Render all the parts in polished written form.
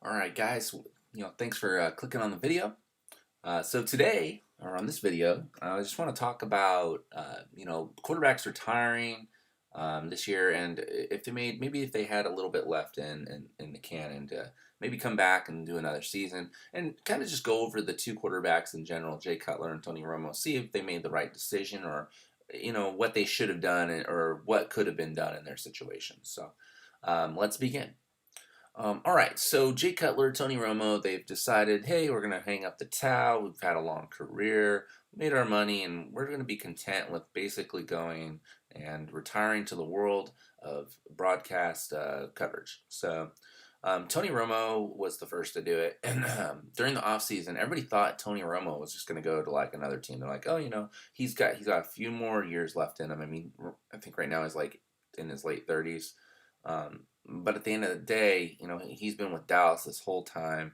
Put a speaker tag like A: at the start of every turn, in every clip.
A: All right, guys. Thanks for clicking on the video. So today, or on this video, I just want to talk about quarterbacks retiring this year, and if they maybe if they had a little bit left in the can, and maybe come back and do another season, and kind of just go over the two quarterbacks in general, Jay Cutler and Tony Romo, see if they made the right decision, or what they should have done, or what could have been done in their situation. So let's begin. All right, so Jay Cutler, Tony Romo, they've decided, hey, we're going to hang up the towel. We've had a long career, made our money, and we're going to be content with basically going and retiring to the world of broadcast coverage. So Tony Romo was the first to do it. And during the offseason, everybody thought Tony Romo was just going to go to like another team. They're like, oh, he's got a few more years left in him. I mean, I think right now he's like in his late 30s. But at the end of the day, he's been with Dallas this whole time.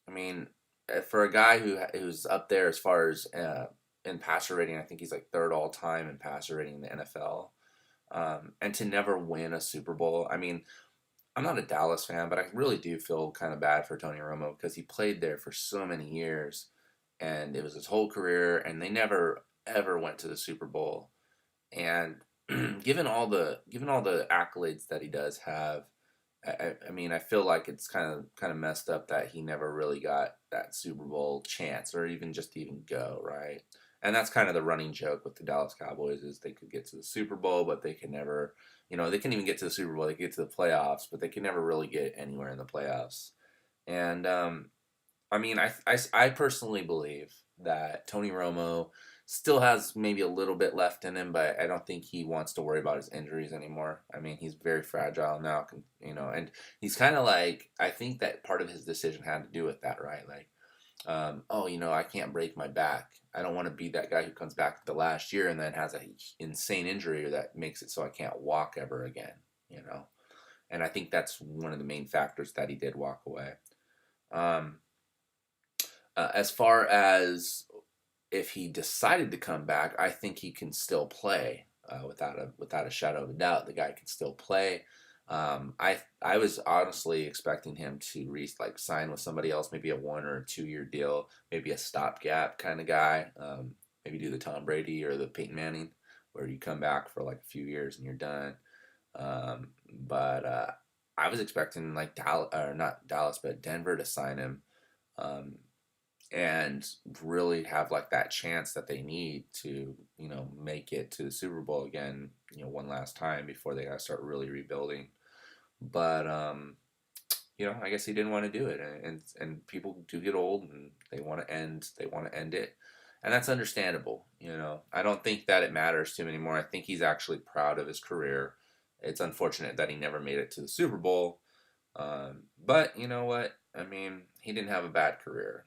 A: I mean, for a guy who's up there as far as in passer rating, I think he's like third all time in passer rating in the NFL. And to never win a Super Bowl. I mean, I'm not a Dallas fan, but I really do feel kind of bad for Tony Romo because he played there for so many years, and it was his whole career, and they never ever went to the Super Bowl. And given all the accolades that he does have, I mean, I feel like it's kind of messed up that he never really got that Super Bowl chance, or even go, right. And that's kind of the running joke with the Dallas Cowboys, is they could get to the Super Bowl, but they can never, they can even get to the Super Bowl, they can get to the playoffs, but they can never really get anywhere in the playoffs. And I mean, I personally believe that Tony Romo still has maybe a little bit left in him, but I don't think he wants to worry about his injuries anymore. I mean, he's very fragile now, and he's kind of like, I think that part of his decision had to do with that, right? Like, oh, I can't break my back. I don't want to be that guy who comes back the last year and then has a insane injury that makes it so I can't walk ever again. And I think that's one of the main factors that he did walk away. Um, as far as if he decided to come back, I think he can still play without a shadow of a doubt. The guy can still play. I was honestly expecting him to sign with somebody else, maybe a 1 or 2 year deal, maybe a stopgap kind of guy. Maybe do the Tom Brady or the Peyton Manning, where you come back for like a few years and you're done. But I was expecting like Dallas, or not Dallas, but Denver to sign him. Um, and really have like that chance that they need to make it to the Super Bowl again, one last time before they gotta start really rebuilding. But I guess he didn't want to do it, and people do get old and they want to end it, and that's understandable. I don't think that it matters to him anymore. I think he's actually proud of his career. It's unfortunate that he never made it to the Super Bowl, but you know what? I mean, he didn't have a bad career.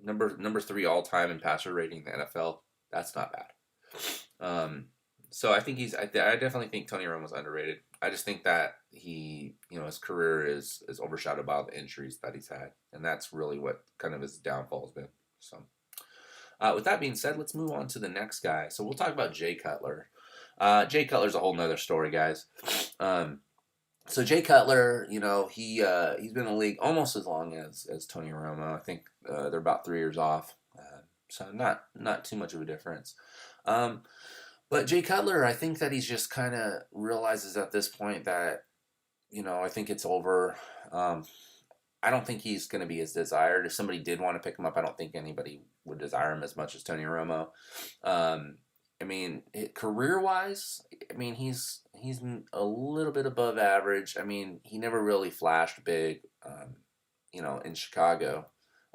A: Number three all time in passer rating in the NFL. That's not bad. So I think I definitely think Tony Romo's underrated. I just think that his career is overshadowed by the injuries that he's had, and that's really what kind of his downfall has been. So, with that being said, let's move on to the next guy. So we'll talk about Jay Cutler. Jay Cutler's a whole nother story, guys. So Jay Cutler, he's been in the league almost as long as Tony Romo. I think they're about 3 years off, so not too much of a difference. But Jay Cutler, I think that he's just kind of realizes at this point that I think it's over. I don't think he's going to be as desired. If somebody did want to pick him up, I don't think anybody would desire him as much as Tony Romo. I mean, career-wise, I mean, he's a little bit above average. I mean, he never really flashed big, in Chicago.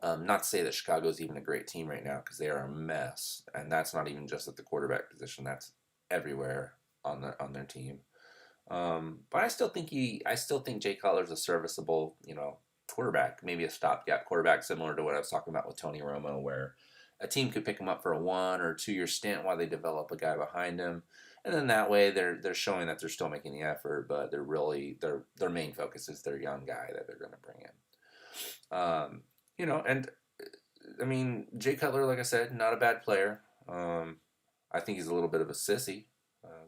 A: Not to say that Chicago's even a great team right now, because they are a mess, and that's not even just at the quarterback position. That's everywhere on their team. But I still think Jay Cutler's a serviceable, quarterback, maybe a stopgap quarterback, similar to what I was talking about with Tony Romo, where a team could pick him up for a 1 or 2 year stint while they develop a guy behind him, and then that way they're showing that they're still making the effort, but they're really their main focus is their young guy that they're going to bring in. And I mean, Jay Cutler, like I said, not a bad player. I think he's a little bit of a sissy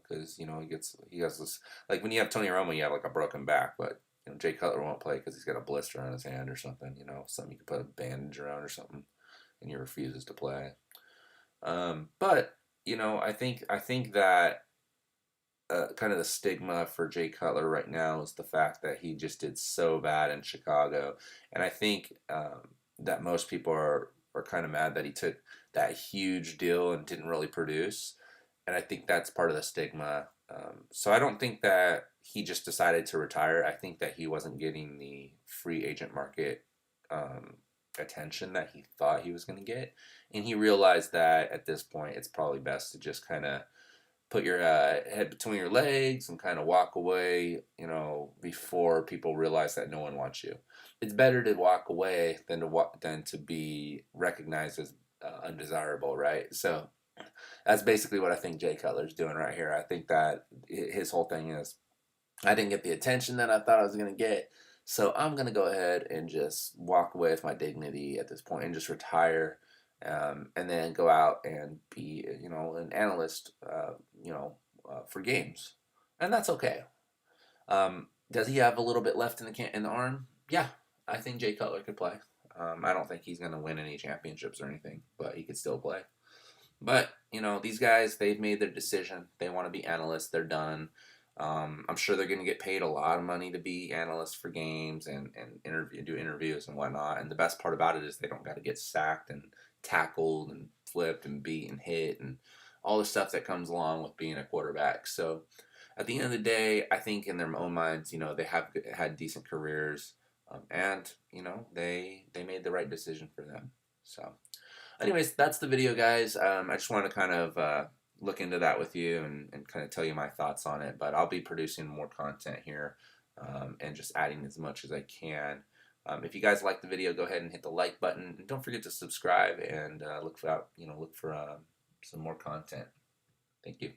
A: because he has this, like when you have Tony Romo, you have like a broken back, but Jay Cutler won't play because he's got a blister on his hand or something. Something you could put a bandage around or something, and he refuses to play. But I think that kind of the stigma for Jay Cutler right now is the fact that he just did so bad in Chicago, and I think that most people are kind of mad that he took that huge deal and didn't really produce, and I think that's part of the stigma. So I don't think that he just decided to retire. I think that he wasn't getting the free agent market um, attention that he thought he was going to get, and he realized that at this point it's probably best to just kind of put your head between your legs and kind of walk away, before people realize that no one wants you. It's better to walk away than to be recognized as undesirable, right? So that's basically what I think Jay Cutler's doing right here. I think that his whole thing is, I didn't get the attention that I thought I was going to get, so I'm going to go ahead and just walk away with my dignity at this point and just retire, and then go out and be, an analyst, for games, and that's okay. Does he have a little bit left in the arm? Yeah, I think Jay Cutler could play. I don't think he's going to win any championships or anything, but he could still play. But these guys, they've made their decision. They want to be analysts. They're done. I'm sure they're going to get paid a lot of money to be analysts for games and do interviews and whatnot. And the best part about it is they don't got to get sacked and tackled and flipped and beat and hit and all the stuff that comes along with being a quarterback. So at the end of the day, I think in their own minds, they have had decent careers, and they made the right decision for them. So, anyways, that's the video, guys. I just want to kind of look into that with you and kind of tell you my thoughts on it. But I'll be producing more content here, and just adding as much as I can. If you guys like the video, go ahead and hit the like button, and don't forget to subscribe and look for some more content. Thank you.